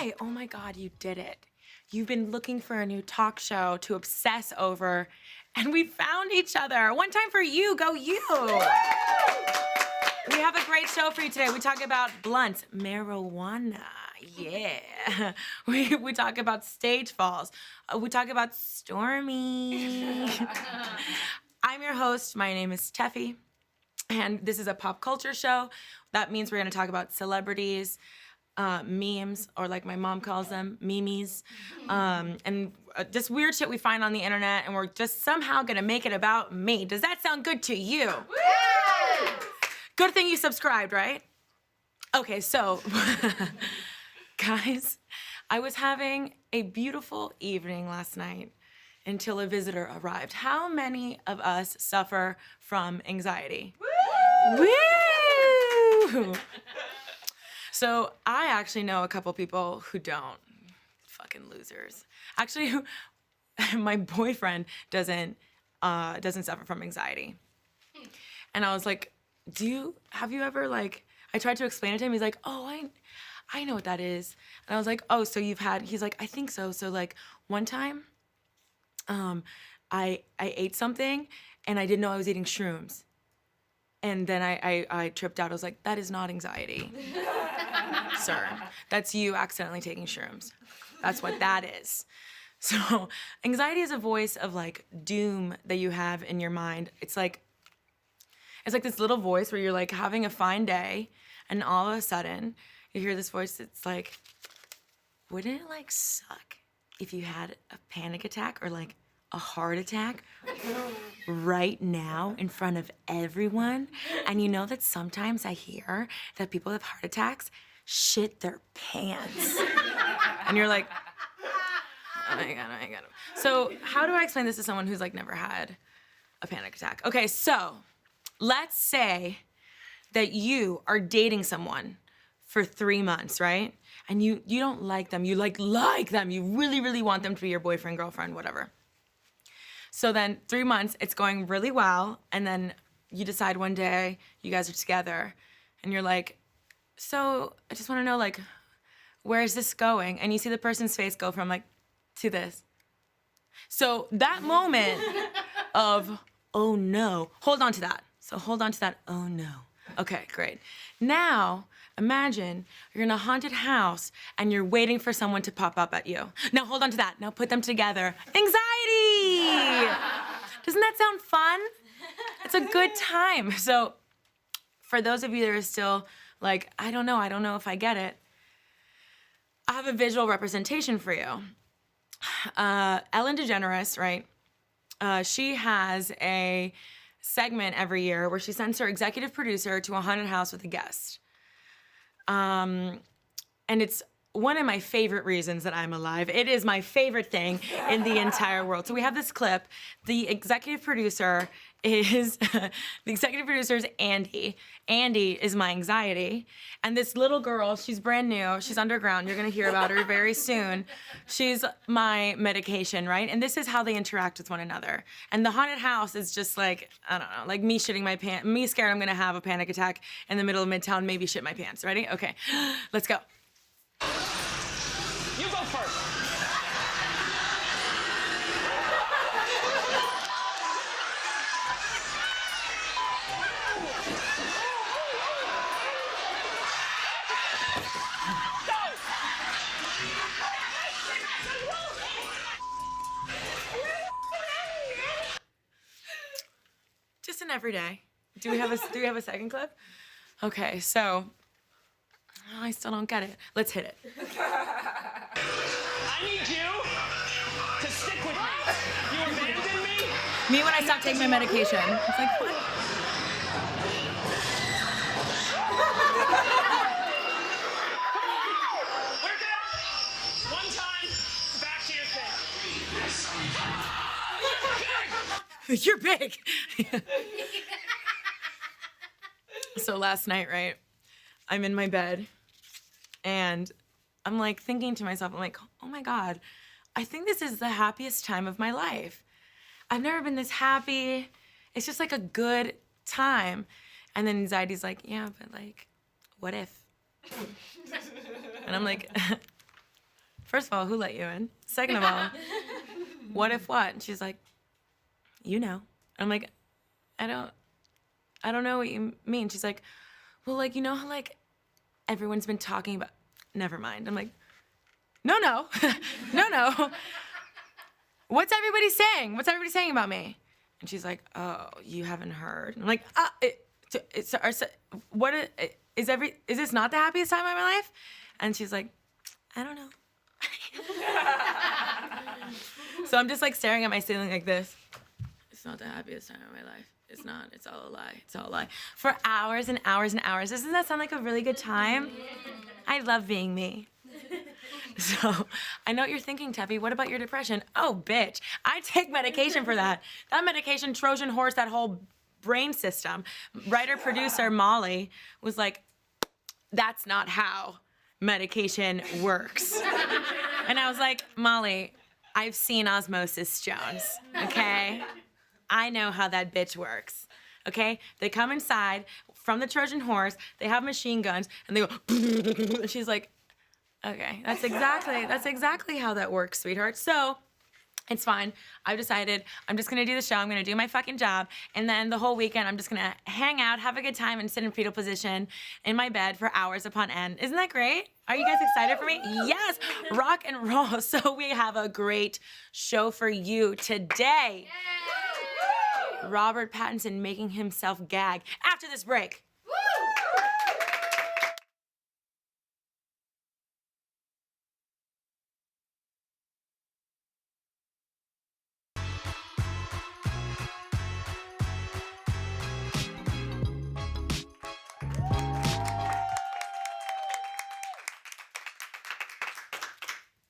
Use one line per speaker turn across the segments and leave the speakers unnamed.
Hi. Oh my God, you did it. You've been looking for a new talk show to obsess over, and we found each other. One time for you, go you. We have a great show for you today. We talk about blunts, marijuana, yeah. We talk about stage falls. We talk about Stormy. I'm your host. My name is Tefi, and this is a pop culture show. That means we're going to talk about celebrities, memes, or like my mom calls them, memes, and just weird shit we find on the internet, and we're just somehow gonna make it about me. Does that sound good to you?
Yes!
Good thing you subscribed, right? Okay, so, guys, I was having a beautiful evening last night until a visitor arrived. How many of us suffer from anxiety? Woo! Woo! So I actually know a couple people who don't. Fucking losers. Actually, my boyfriend doesn't suffer from anxiety. And I was like, have you ever like, I tried to explain it to him. He's like, oh, I know what that is. And I was like, oh, so he's like, I think so. So like one time, I ate something and I didn't know I was eating shrooms. And then I tripped out. I was like, that is not anxiety. Sir, that's you accidentally taking shrooms. That's what that is. So anxiety is a voice of like doom that you have in your mind. It's like this little voice where you're like having a fine day and all of a sudden you hear this voice that's like, wouldn't it like suck if you had a panic attack or like a heart attack right now in front of everyone? And you know that sometimes I hear that people with heart attacks shit their pants. And you're like, oh my God. So how do I explain this to someone who's like never had a panic attack? Okay, so let's say that you are dating someone for 3 months, right? And you don't like them, you like them, you really, really want them to be your boyfriend, girlfriend, whatever. So then 3 months, it's going really well, and then you decide one day you guys are together, and you're like, so I just want to know, like, where is this going? And you see the person's face go from like to this. So that moment of, oh no, hold on to that. So hold on to that, oh no. Okay, great. Now, imagine you're in a haunted house and you're waiting for someone to pop up at you. Now hold on to that. Now put them together. Anxiety! Doesn't that sound fun? It's a good time. So for those of you that are still like, I don't know if I get it, I have a visual representation for you. Ellen DeGeneres, right? She has a segment every year where she sends her executive producer to a haunted house with a guest. And it's one of my favorite reasons that I'm alive. It is my favorite thing in the entire world. So we have this clip. The executive producer is Andy. Andy is my anxiety. And this little girl, she's brand new. She's underground. You're going to hear about her very soon. She's my medication, right? And this is how they interact with one another. And the haunted house is just like, I don't know, like me shitting my pants, me scared I'm going to have a panic attack in the middle of Midtown, maybe shit my pants. Ready? Okay, let's go.
You go first.
Just an everyday. Do we have a second clip? Okay, so I still don't get it. Let's hit it.
I need you to stick with me. You abandoned me?
Me when I stopped taking my medication. It's like, what?
Work it out. One time, back to your thing.
You're big. So last night, right, I'm in my bed and I'm like thinking to myself, I'm like, oh my God, I think this is the happiest time of my life. I've never been this happy. It's just like a good time. And then anxiety's like, yeah, but like, what if? And I'm like, first of all, who let you in? Second of all, what if what? And she's like, you know. I'm like, I don't know what you mean. She's like, well, like, you know how, like, everyone's been talking about, never mind. I'm like, no. No. What's everybody saying? What's everybody saying about me? And she's like, oh, you haven't heard. And I'm like, is this not the happiest time of my life? And she's like, I don't know. So I'm just like staring at my ceiling like this. It's not the happiest time of my life. It's not. It's all a lie. It's all a lie. For hours and hours and hours. Doesn't that sound like a really good time? I love being me. So I know what you're thinking, Tefi. What about your depression? Oh, bitch. I take medication for that. That medication Trojan horse that whole brain system. Writer-producer Molly was like, that's not how medication works. And I was like, Molly, I've seen Osmosis Jones, okay? I know how that bitch works, okay? They come inside from the Trojan horse, they have machine guns, and they go, and she's like, okay, that's exactly how that works, sweetheart. So, it's fine. I've decided I'm just gonna do the show, I'm gonna do my fucking job, and then the whole weekend I'm just gonna hang out, have a good time, and sit in fetal position in my bed for hours upon end. Isn't that great? Are you guys excited for me? Yes, rock and roll. So we have a great show for you today. Robert Pattinson making himself gag after this break.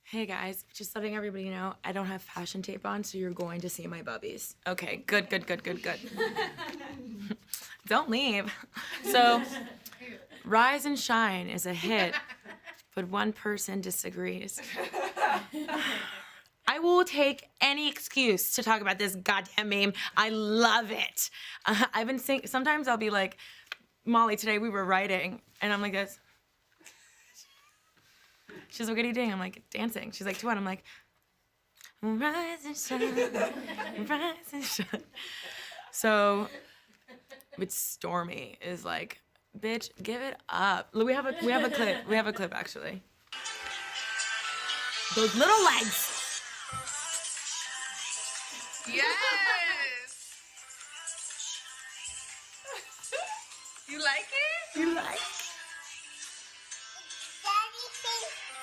Hey guys, just letting everybody know, I don't have fashion tape on, so you're going to see my bubbies. Okay, good. Don't leave. So, Rise and Shine is a hit, but one person disagrees. I will take any excuse to talk about this goddamn meme. I love it. I've been saying, sometimes I'll be like, Molly, today we were writing, and I'm like this. She's like, what are you doing? I'm like, dancing. She's like, to what? I'm like, rise and shine, rise and shine. So, but Stormy is like, bitch, give it up. We have a clip. We have a clip actually. Those little legs.
Yes. You like it?
You like?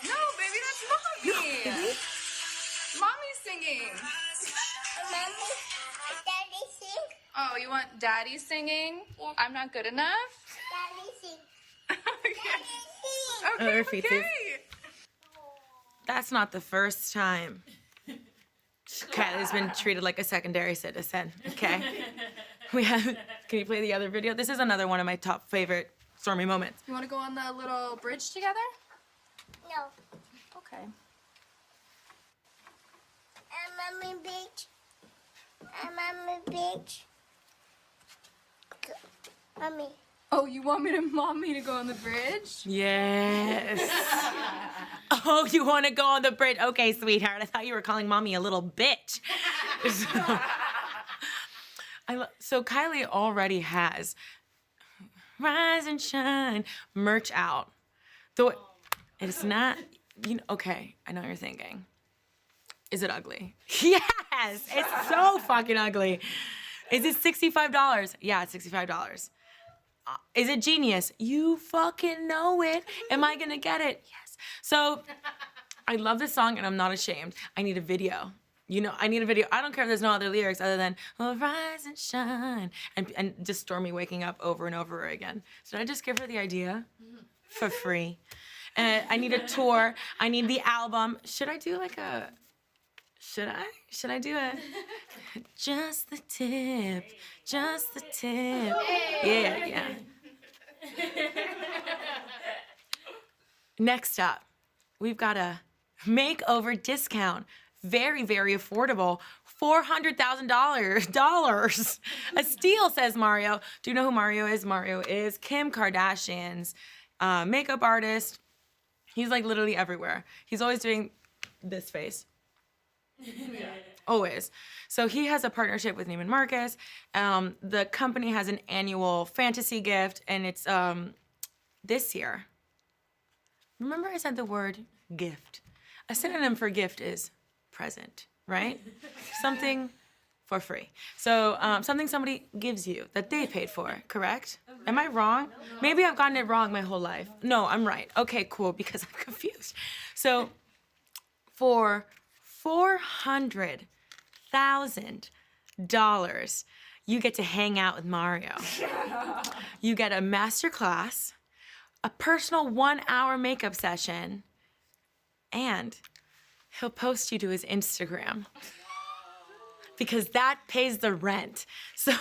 No, baby, that's mommy. Mommy's singing.
Daddy sing.
Oh, you want daddy singing?
Yeah.
I'm not good enough?
Daddy sing.
Okay.
Oh, her
Okay,
feet
okay.
is- That's not the first time Kylie's been treated like a secondary citizen, okay? Can you play the other video? This is another one of my top favorite Stormy moments.
You want to go on the little bridge together?
No.
Okay.
I'm on the beach. I'm on the beach. Mommy.
Oh, you want me to go on the bridge?
Yes. Oh, you want to go on the bridge? Okay, sweetheart. I thought you were calling mommy a little bitch. So Kylie already has Rise and Shine merch out. Though it's not, okay, I know what you're thinking. Is it ugly? Yes, it's so fucking ugly. Is it $65? Yeah, it's $65. Is it genius? You fucking know it. Am I gonna get it? Yes. So, I love this song and I'm not ashamed. I need a video. I need a video. I don't care if there's no other lyrics other than oh, rise and shine and just Stormy waking up over and over again. So did I just give her the idea for free? I need a tour. I need the album. Should I do like a? Should I do a? Just the tip. Just the tip. Yeah. Next up, we've got a makeover discount. Very, very affordable. $400,000. A steal, says Mario. Do you know who Mario is? Mario is Kim Kardashian's makeup artist. He's like literally everywhere. He's always doing this face. Always. So he has a partnership with Neiman Marcus. The company has an annual fantasy gift, and it's this year. Remember I said the word gift. A synonym for gift is present, right? Something for free. So something somebody gives you that they paid for, correct? Am I wrong? Maybe I've gotten it wrong my whole life. No, I'm right. Okay, cool, because I'm confused. So for $400,000, you get to hang out with Mario. You get a master class, a personal 1-hour makeup session, and he'll post you to his Instagram because that pays the rent. So,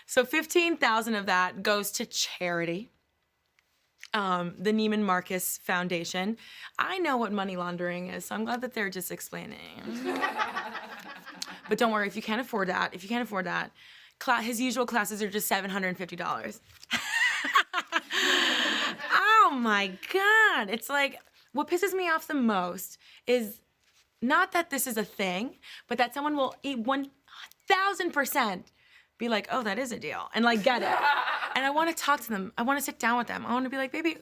so $15,000 of that goes to charity. The Neiman Marcus Foundation. I know what money laundering is, so I'm glad that they're just explaining. But don't worry, if you can't afford that, his usual classes are just $750. Oh my God. It's like, what pisses me off the most is not that this is a thing, but that someone will 1,000% be like, oh, that is a deal, and like get it. And I want to talk to them. I want to sit down with them. I want to be like, baby,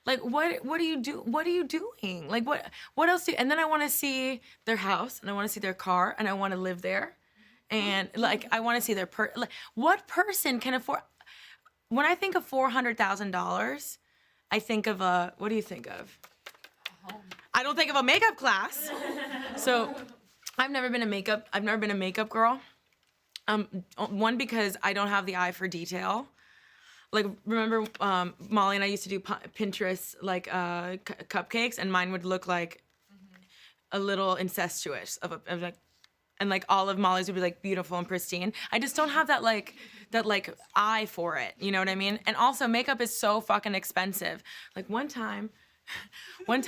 like what do you do? What are you doing? Like what else do you? And then I want to see their house, and I want to see their car, and I want to live there, and like I want to see their what person can afford? When I think of $400,000, I think of what do you think of? I don't think of a makeup class. So I've never been a makeup girl. One, because I don't have the eye for detail. Like, remember Molly and I used to do Pinterest, like, cupcakes, and mine would look like a little incestuous and like all of Molly's would be like beautiful and pristine. I just don't have that eye for it, you know what I mean? And also makeup is so fucking expensive. Like one time I went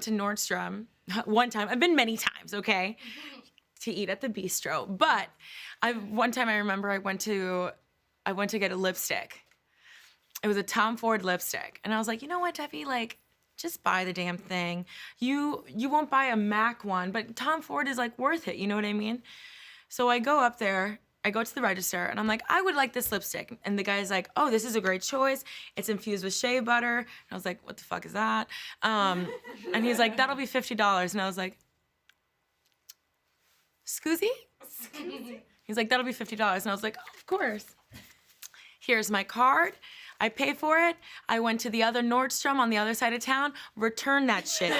to Nordstrom. I've been many times, okay, to eat at the bistro. But one time I remember I went to get a lipstick. It was a Tom Ford lipstick. And I was like, you know what, Tefi, like, just buy the damn thing. You won't buy a MAC one, but Tom Ford is like worth it, you know what I mean? So I go up there, I go to the register, and I'm like, I would like this lipstick. And the guy's like, oh, this is a great choice. It's infused with shea butter. And I was like, what the fuck is that? And he's like, that'll be $50. And I was like, Scoozy? He's like, that'll be $50. And I was like, oh, of course. Here's my card. I pay for it. I went to the other Nordstrom on the other side of town, returned that shit.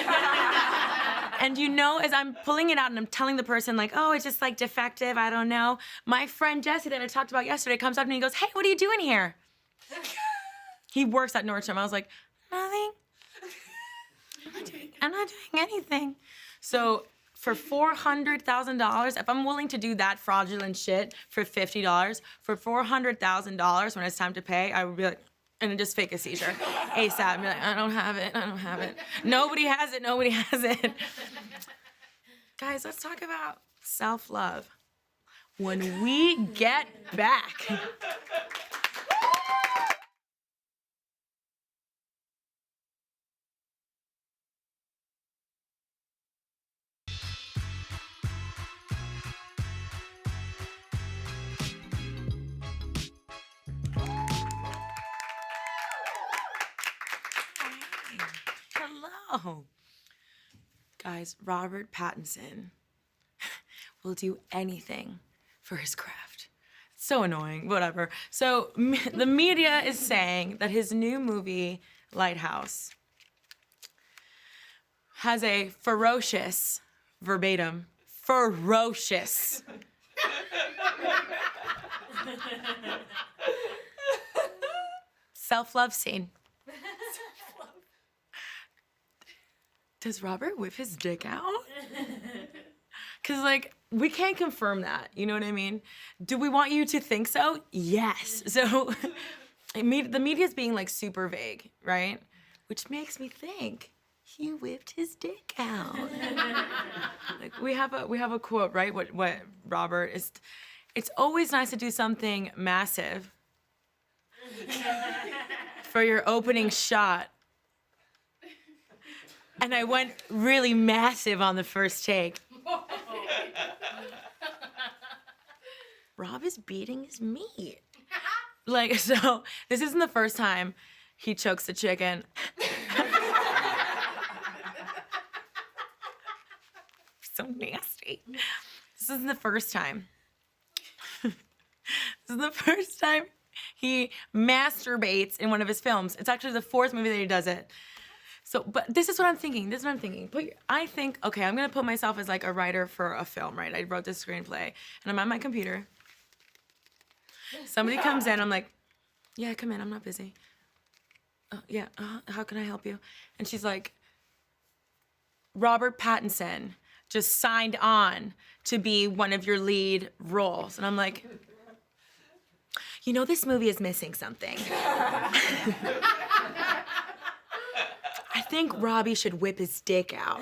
And you know, as I'm pulling it out and I'm telling the person like, oh, it's just like defective, I don't know. My friend Jesse that I talked about yesterday comes up to me and goes, hey, what are you doing here? He works at Nordstrom. I was like, nothing. I'm not doing anything. So for $400,000, if I'm willing to do that fraudulent shit for $50, for $400,000 when it's time to pay, I would be like, and then just fake a seizure ASAP. And be like, I don't have it. Nobody has it. Guys, let's talk about self-love when we get back. Hello. Guys, Robert Pattinson will do anything for his craft. So annoying, whatever. So the media is saying that his new movie, Lighthouse, has a ferocious, verbatim, ferocious self-love scene. Does Robert whip his dick out? Because, like, we can't confirm that. You know what I mean? Do we want you to think so? Yes. So the media's being, like, super vague, right? Which makes me think he whipped his dick out. Like, we have a quote, right? What Robert is... It's always nice to do something massive for your opening shot. And I went really massive on the first take. Rob is beating his meat. Like, so this isn't the first time he chokes the chicken. So nasty. This isn't the first time. This is the first time he masturbates in one of his films. It's actually the fourth movie that he does it. So, but this is what I'm thinking. I think, okay, I'm gonna put myself as like a writer for a film, right? I wrote this screenplay, and I'm on my computer. Somebody comes in, I'm like, yeah, come in, I'm not busy. Yeah, how can I help you? And she's like, Robert Pattinson just signed on to be one of your lead roles. And I'm like, you know, this movie is missing something. I think Robbie should whip his dick out.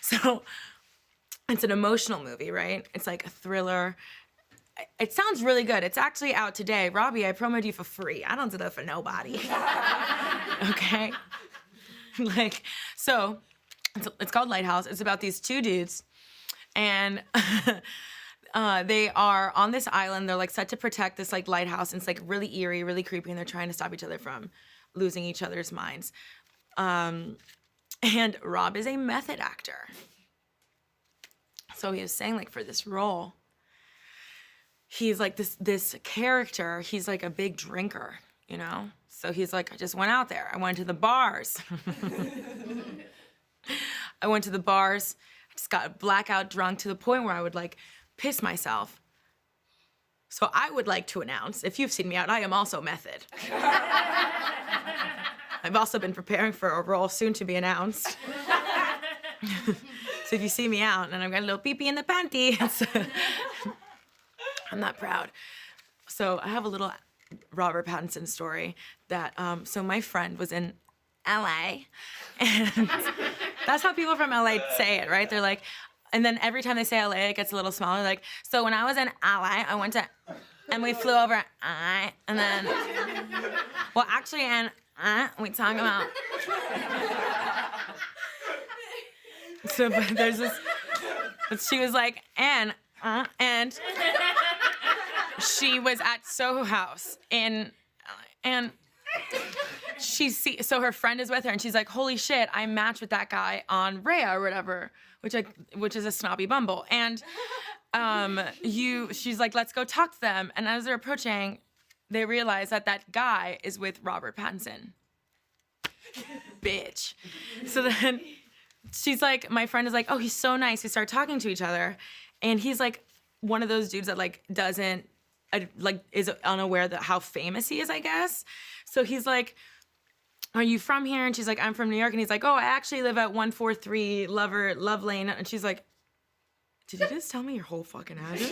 So it's an emotional movie, right? It's like a thriller. It sounds really good. It's actually out today. Robbie, I promoted you for free. I don't do that for nobody. Okay? Like, so it's called Lighthouse. It's about these two dudes, and they are on this island. They're like set to protect this like lighthouse, and it's like really eerie, really creepy, and they're trying to stop each other from losing each other's minds. And Rob is a method actor. So he was saying, like, for this role, he's like this character, he's like a big drinker, you know? So he's like, I just went out there. I went to the bars. I just got blackout drunk to the point where I would like piss myself. So I would like to announce, if you've seen me out, I am also method. I've also been preparing for a role soon to be announced. So if you see me out and I've got a little pee-pee in the panties, I'm not proud. So I have a little Robert Pattinson story that, so my friend was in LA, and that's how people from LA say it, right? They're like, and then every time they say LA, it gets a little smaller. Like, so when I was in LA, I went to, and we flew over, and then, well, actually, and we talk about. So, but there's this, but she was like, and she was at Soho House and so her friend is with her, and she's like, holy shit, I matched with that guy on Rhea or whatever, which is a snobby bumble. And she's like, let's go talk to them. And as they're approaching, they realize that guy is with Robert Pattinson. Bitch. So then she's like, my friend is like, oh, he's so nice. We start talking to each other, and he's like one of those dudes that like doesn't is unaware that how famous he is, I guess. So he's like, are you from here? And she's like, I'm from New York. And he's like, oh, I actually live at 143 Love Lane. And she's like, did you just tell me your whole fucking address?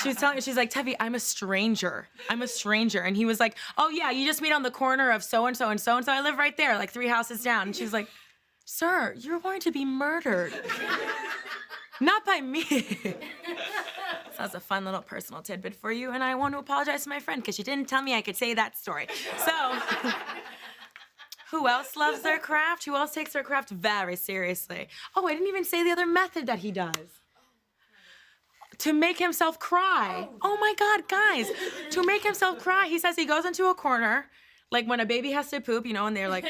She's like, Tefi, I'm a stranger. And he was like, oh yeah, you just meet on the corner of so-and-so and so-and-so. I live right there, like 3 houses down. And she's like, sir, you're going to be murdered. Not by me. So that's a fun little personal tidbit for you, and I want to apologize to my friend because she didn't tell me I could say that story. So, who else loves their craft? Who else takes their craft very seriously? Oh, I didn't even say the other method that he does. To make himself cry. Oh my God, guys. To make himself cry, he says he goes into a corner, like when a baby has to poop, you know, and they're like,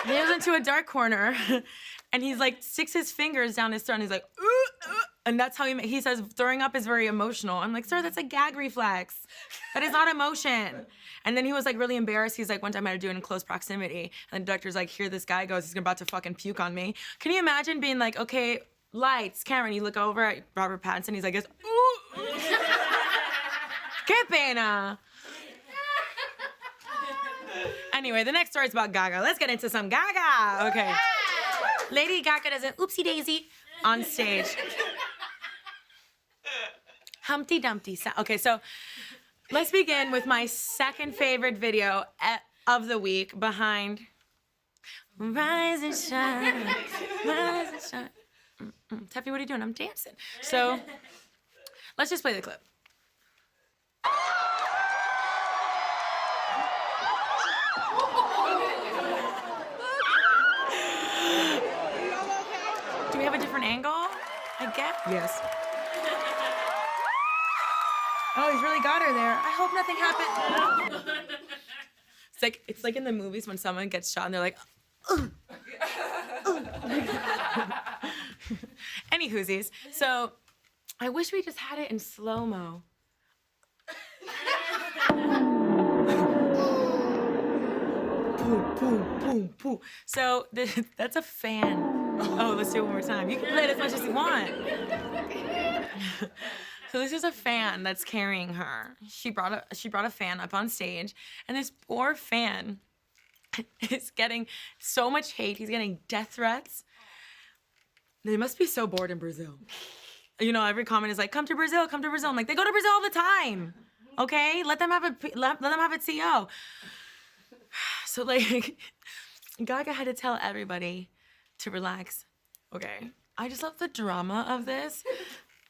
he goes into a dark corner, and he's like, sticks his fingers down his throat, and he's like, ooh. And that's how he says throwing up is very emotional. I'm like, sir, that's a gag reflex. That is not emotion. And then he was like really embarrassed. He's like, one time I had to do it in close proximity. And the doctor's like, here this guy goes, he's about to fucking puke on me. Can you imagine being like, okay, lights, camera, and you look over at Robert Pattinson, he's like, ooh. Que pena. Anyway, the next story is about Gaga. Let's get into some Gaga. Okay. Lady Gaga does an oopsie daisy on stage. Humpty Dumpty. Okay, so let's begin with my second favorite video of the week behind Rise and Shine, Rise and Shine. Tefi, what are you doing? I'm dancing. So let's just play the clip. a different angle? I get. Yes. Oh, he's really got her there. I hope nothing happened. It's like in the movies when someone gets shot and they're like, ugh. Anywhoosies, so I wish we just had it in slow-mo. Boom, boom, boom, boom. So that's a fan. Oh, let's do it one more time. You can play it as much as you want. So this is a fan that's carrying her. She brought a fan up on stage, and this poor fan is getting so much hate. He's getting death threats. They must be so bored in Brazil. You know, every comment is like, "Come to Brazil, come to Brazil." I'm like, they go to Brazil all the time. Okay, let them have a CO. So like, Gaga had to tell everybody to relax. Okay, I just love the drama of this.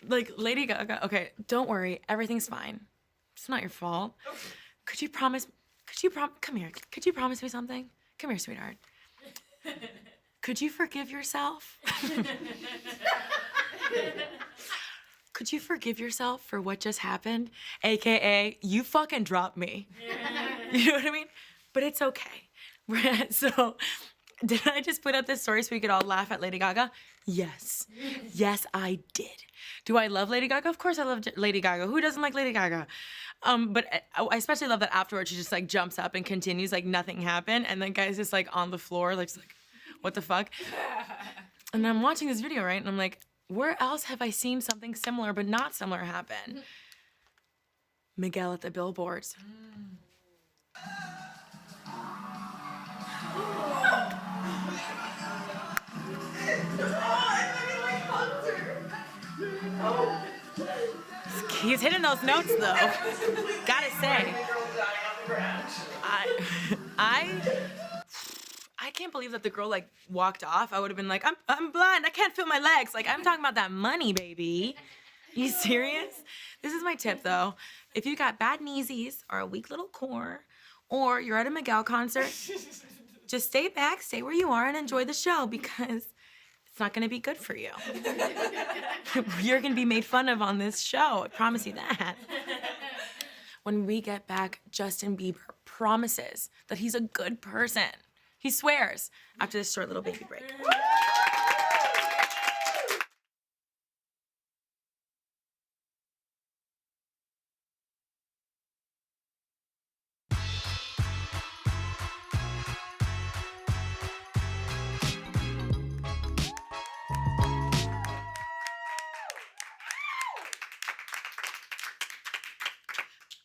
Like, Lady Gaga, okay, don't worry, everything's fine. It's not your fault. Come here, could you promise me something? Come here, sweetheart. Could you forgive yourself? Could you forgive yourself for what just happened? AKA, you fucking dropped me. You know what I mean? But it's okay. So, did I just put up this story so we could all laugh at Lady Gaga? Yes. Yes, I did. Do I love Lady Gaga? Of course I love Lady Gaga. Who doesn't like Lady Gaga? But I especially love that afterwards she just like jumps up and continues like nothing happened. And then guy's just like on the floor, like, just like, what the fuck? And I'm watching this video, right? And I'm like, where else have I seen something similar but not similar happen? Miguel at the billboards. He's hitting those notes though. Gotta say. I can't believe that the girl like walked off. I would have been like, I'm blind. I can't feel my legs. Like, I'm talking about that money, baby. You serious? This is my tip though. If you got bad kneesies or a weak little core, or you're at a Miguel concert, just stay back, stay where you are, and enjoy the show because it's not gonna be good for you. You're gonna be made fun of on this show. I promise you that. When we get back, Justin Bieber promises that he's a good person. He swears after this short little baby break.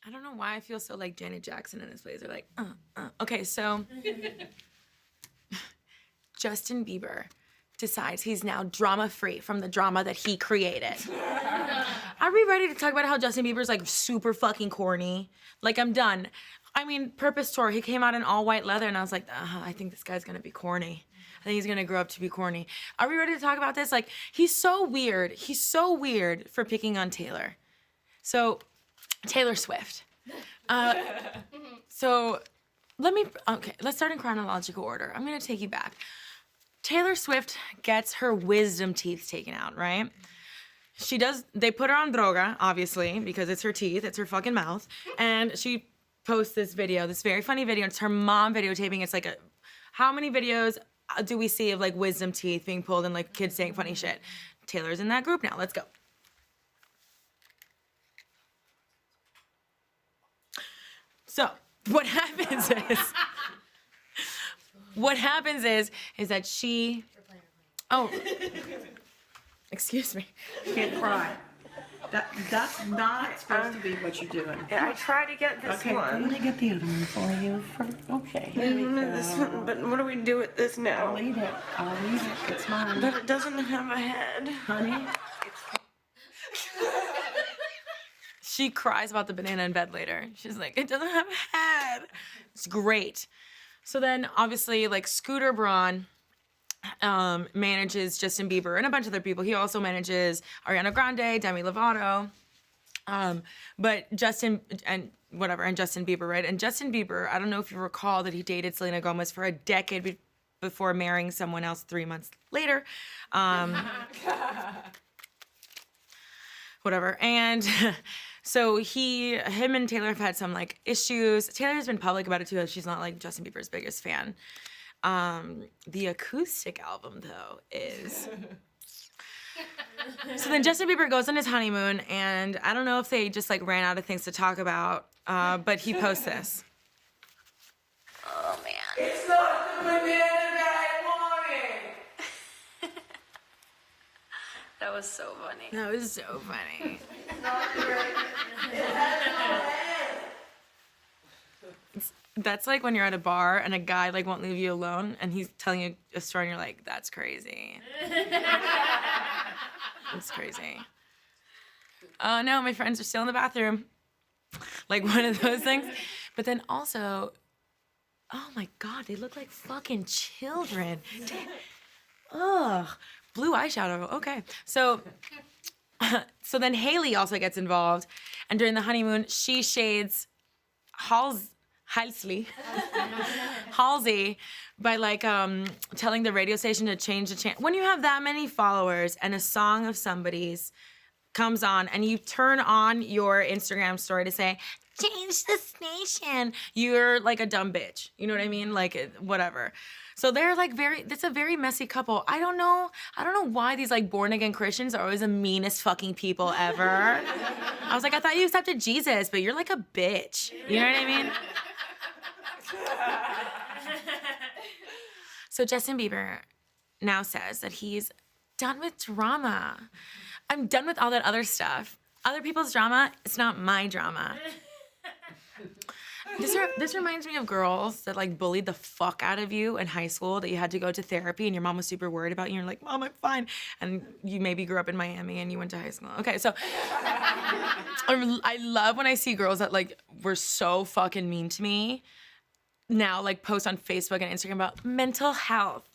I don't know why I feel so like Janet Jackson in this place. They're like, Okay, so Justin Bieber decides he's now drama-free from the drama that he created. Are we ready to talk about how Justin Bieber's like super fucking corny? Like, I'm done. I mean, Purpose Tour, he came out in all white leather and I was like, I think this guy's gonna be corny. I think he's gonna grow up to be corny. Are we ready to talk about this? Like, he's so weird. He's so weird for picking on Taylor. So, Taylor Swift. So, let's start in chronological order. I'm gonna take you back. Taylor Swift gets her wisdom teeth taken out, right? They put her on droga, obviously, because it's her teeth, it's her fucking mouth. And she posts this video, this very funny video. It's her mom videotaping. It's like, how many videos do we see of like wisdom teeth being pulled and like kids saying funny shit? Taylor's in that group now, let's go. So, what happens is that she, excuse me.
You can't cry. That's not supposed to be what you're doing.
Yeah, I try to get this
Okay,
one.
let me get the other one for you. Okay, here we go.
This one, but what do we do with this now?
I'll eat it. It's mine.
But it doesn't have a head.
Honey,
She cries about the banana in bed later. She's like, it doesn't have a head. It's great. So then, obviously, like, Scooter Braun manages Justin Bieber and a bunch of other people. He also manages Ariana Grande, Demi Lovato. But Justin Bieber, right? And Justin Bieber, I don't know if you recall that he dated Selena Gomez for a decade before marrying someone else 3 months later. Whatever. And so him and Taylor have had some like issues. Taylor's been public about it too. She's not like Justin Bieber's biggest fan. The acoustic album though is. So then Justin Bieber goes on his honeymoon, and I don't know if they just like ran out of things to talk about, but he posts this.
Oh man.
It's not the banana that I wanted.
That was so funny.
That was so funny. That's like when you're at a bar and a guy like won't leave you alone, and he's telling you a story, and you're like, "That's crazy." It's crazy. Oh no, my friends are still in the bathroom. Like one of those things. But then also, oh my God, they look like fucking children. Ugh, blue eyeshadow. Okay, so then Haley also gets involved, and during the honeymoon, she shades Halsey by like telling the radio station to change the channel. When you have that many followers and a song of somebody's comes on and you turn on your Instagram story to say, change the station, you're like a dumb bitch. You know what I mean? Like whatever. So they're like it's a very messy couple. I don't know why these like born again Christians are always the meanest fucking people ever. I was like, I thought you accepted Jesus, but you're like a bitch. You know what I mean? So Justin Bieber now says that he's done with drama. I'm done with all that other stuff. Other people's drama, it's not my drama. This reminds me of girls that like bullied the fuck out of you in high school, that you had to go to therapy and your mom was super worried about you. And you're like, Mom, I'm fine. And you maybe grew up in Miami and you went to high school. Okay, so I love when I see girls that like were so fucking mean to me now like post on Facebook and Instagram about mental health.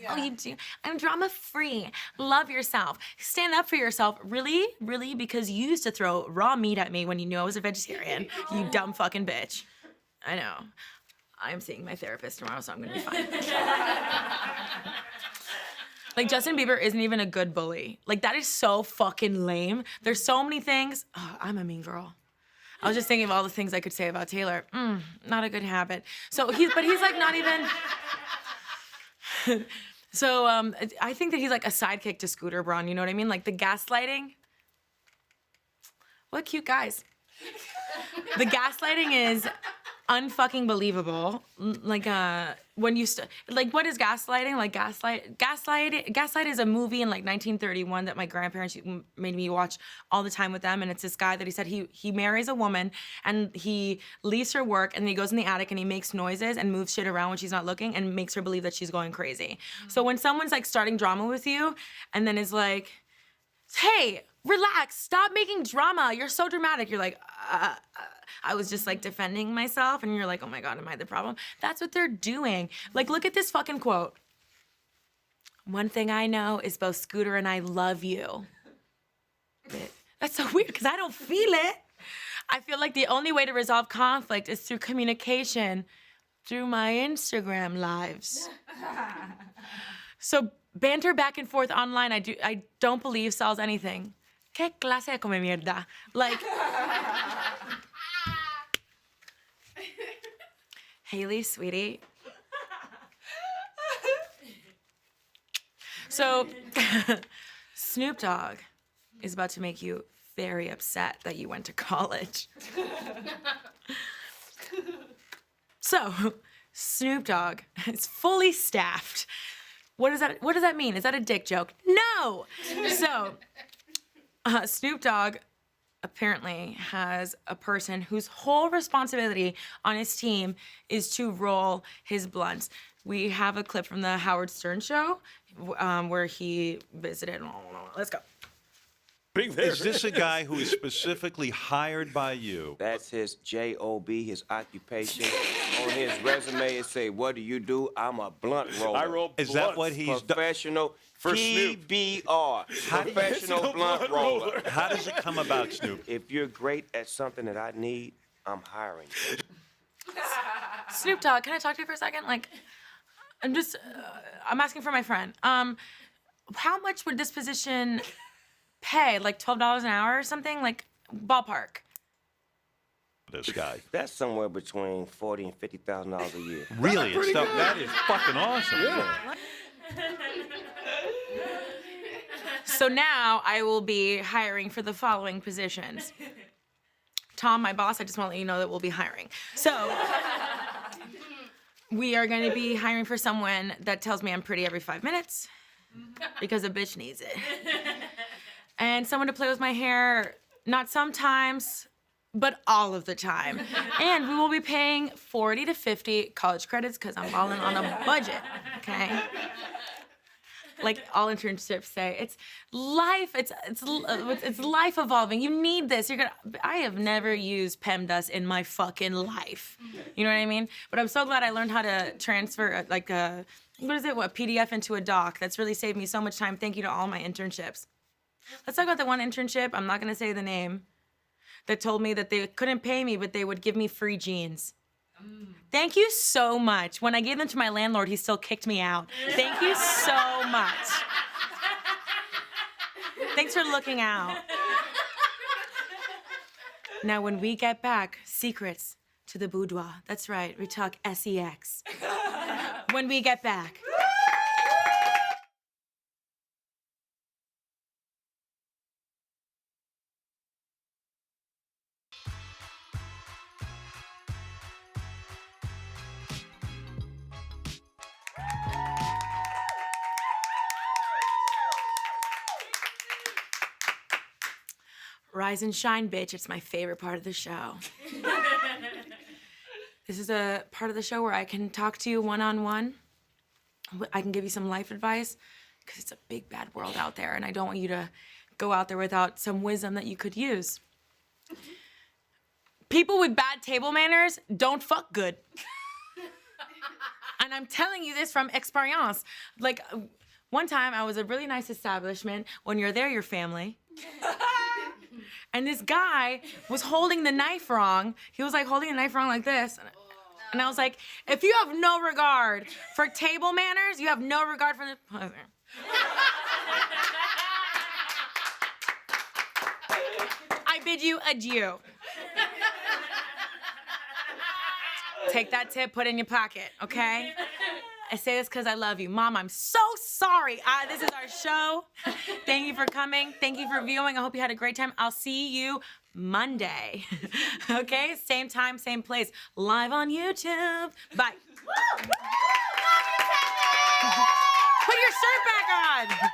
Yeah. Oh, you do? I'm drama free. Love yourself. Stand up for yourself. Really? Really? Because you used to throw raw meat at me when you knew I was a vegetarian. You dumb fucking bitch. I know. I'm seeing my therapist tomorrow, so I'm gonna be fine. Like, Justin Bieber isn't even a good bully. Like, that is so fucking lame. There's so many things. Oh, I'm a mean girl. I was just thinking of all the things I could say about Taylor. Not a good habit. So he's like not even. So I think that he's like a sidekick to Scooter Braun. You know what I mean? Like the gaslighting. What cute guys. The gaslighting is unfucking believable. Like when you like, what is gaslighting? Like Gaslight is a movie in like 1931 that my grandparents made me watch all the time with them. And it's this guy that he said he marries a woman and he leaves her work and he goes in the attic and he makes noises and moves shit around when she's not looking and makes her believe that she's going crazy. So when someone's like starting drama with you and then is like, hey, relax, stop making drama, you're so dramatic, you're like, I was just like defending myself, and you're like, oh my God, am I the problem? That's what they're doing. Like, look at this fucking quote. One thing I know is both Scooter and I love you. That's so weird because I don't feel it. I feel like the only way to resolve conflict is through communication, through my Instagram lives. So banter back and forth online, I don't believe solves anything. ¿Qué clase de come mierda? Like, Haley, sweetie. So, Snoop Dogg is about to make you very upset that you went to college. So, Snoop Dogg is fully staffed. What does that mean? Is that a dick joke? No! So, Snoop Dogg apparently has a person whose whole responsibility on his team is to roll his blunts. We have a clip from the Howard Stern show where he visited. Let's go.
Is this a guy who is specifically hired by you?
That's his job, his occupation. On his resume, it say, "What do you do?" I'm a blunt roller.
I roll
Is that what he's done?
Professional
For Snoop.
PBR. Professional blunt roller.
How does it come about, Snoop?
If you're great at something that I need, I'm hiring you.
Snoop Dogg, can I talk to you for a second? Like, I'm asking for my friend. How much would this position pay? Like $12 an hour or something? Like ballpark.
This guy.
That's somewhere between $40,000 and $50,000 a year.
Really? It's stuff, that is fucking awesome.
Yeah.
So now I will be hiring for the following positions. Tom, my boss, I just want to let you know that we'll be hiring. So we are going to be hiring for someone that tells me I'm pretty every 5 minutes because a bitch needs it. And someone to play with my hair, not sometimes, but all of the time. And we will be paying 40 to 50 college credits because I'm balling on a budget, okay? Like all internships say, it's life. It's life evolving. You need this. I have never used PEMDAS in my fucking life. You know what I mean? But I'm so glad I learned how to transfer a PDF into a doc. That's really saved me so much time. Thank you to all my internships. Let's talk about the one internship. I'm not gonna say the name. That told me that they couldn't pay me, but they would give me free jeans. Thank you so much. When I gave them to my landlord, he still kicked me out. Thank you so much. Thanks for looking out. Now, when we get back, secrets to the boudoir. That's right, we talk sex. When we get back. Rise and shine, bitch. It's my favorite part of the show. This is a part of the show where I can talk to you one-on-one. I can give you some life advice because it's a big, bad world out there, and I don't want you to go out there without some wisdom that you could use. People with bad table manners don't fuck good. And I'm telling you this from experience. Like, one time I was at a really nice establishment. When you're there, you're family. And this guy was holding the knife wrong. He was like holding the knife wrong like this. And I was like, if you have no regard for table manners, you have no regard for the... I bid you adieu. Take that tip, put it in your pocket, okay? I say this because I love you. Mom, I'm so sorry. This is our show. Thank you for coming. Thank you for viewing. I hope you had a great time. I'll see you Monday. Okay? Same time, same place. Live on YouTube. Bye. Put your shirt back on.